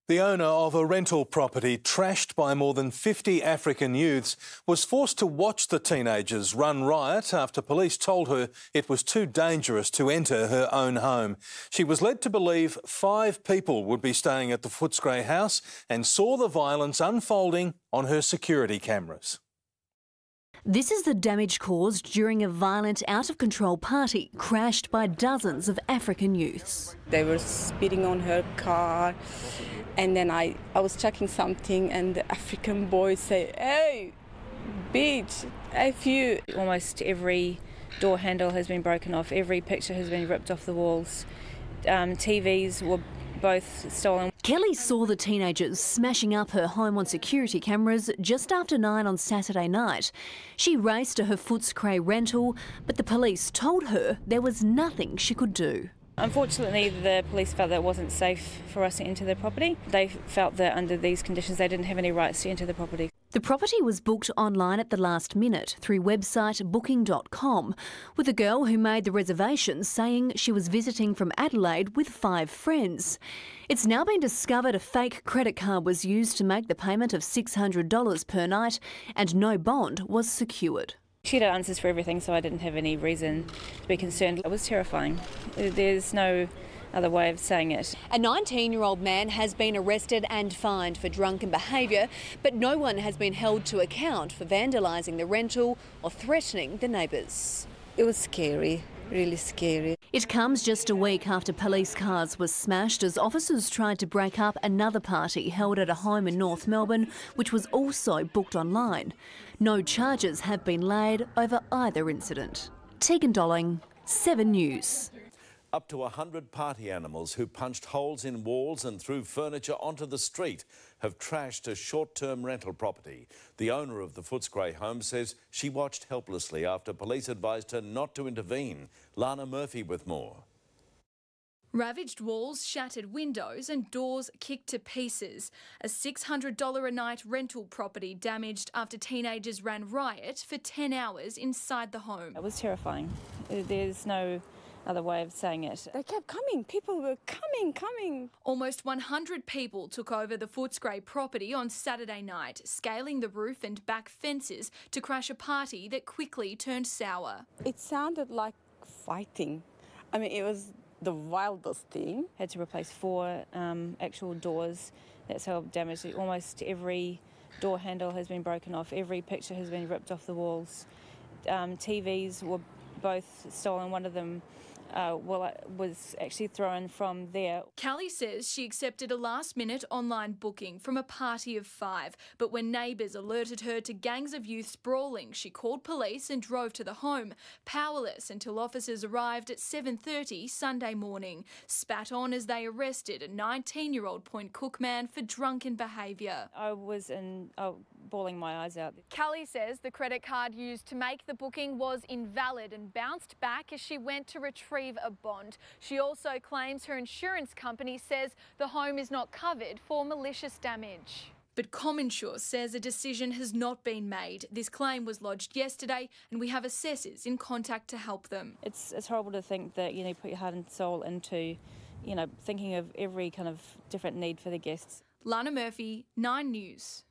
The owner of a rental property trashed by more than 50 African youths was forced to watch the teenagers run riot after police told her it was too dangerous to enter her own home. She was led to believe 5 people would be staying at the Footscray house and saw the violence unfolding on her security cameras. This is the damage caused during a violent, out-of-control party crashed by dozens of African youths. They were speeding on her car, and then I was checking something, and the African boys say, "Hey, bitch, F you." Almost every door handle has been broken off, every picture has been ripped off the walls. TVs were both stolen. Kelly saw the teenagers smashing up her home on security cameras just after 9 on Saturday night. She raced to her Footscray rental, but the police told her there was nothing she could do. Unfortunately, the police felt that it wasn't safe for us to enter the property. They felt that under these conditions they didn't have any rights to enter the property. The property was booked online at the last minute through website booking.com, with a girl who made the reservation saying she was visiting from Adelaide with 5 friends. It's now been discovered a fake credit card was used to make the payment of $600 per night and no bond was secured. She had answers for everything, so I didn't have any reason to be concerned. It was terrifying. There's no other way of saying it. A 19-year-old man has been arrested and fined for drunken behaviour, but no one has been held to account for vandalising the rental or threatening the neighbours. It was scary, really scary. It comes just a week after police cars were smashed as officers tried to break up another party held at a home in North Melbourne, which was also booked online. No charges have been laid over either incident. Tegan Dolling, 7 News. Up to 100 party animals who punched holes in walls and threw furniture onto the street have trashed a short-term rental property. The owner of the Footscray home says she watched helplessly after police advised her not to intervene. Lana Murphy with more. Ravaged walls, shattered windows and doors kicked to pieces. A $600 a night rental property damaged after teenagers ran riot for 10 hours inside the home. It was terrifying. There's no other way of saying it. They kept coming. People were coming. Almost 100 people took over the Footscray property on Saturday night, scaling the roof and back fences to crash a party that quickly turned sour. It sounded like fighting. I mean, it was the wildest thing. Had to replace 4 actual doors. That's how damaged. Almost every door handle has been broken off, every picture has been ripped off the walls. TVs were both stolen. One of them was actually thrown from there. Callie says she accepted a last-minute online booking from a party of 5, but when neighbours alerted her to gangs of youths brawling, she called police and drove to the home, powerless until officers arrived at 7:30 Sunday morning, spat on as they arrested a 19-year-old Point Cook man for drunken behaviour. I was bawling my eyes out. Callie says the credit card used to make the booking was invalid and bounced back as she went to retrieve a bond. She also claims her insurance company says the home is not covered for malicious damage. But ComInsure says a decision has not been made. This claim was lodged yesterday and we have assessors in contact to help them. It's horrible to think that you put your heart and soul into, thinking of every kind of different need for the guests. Lana Murphy, 9 News.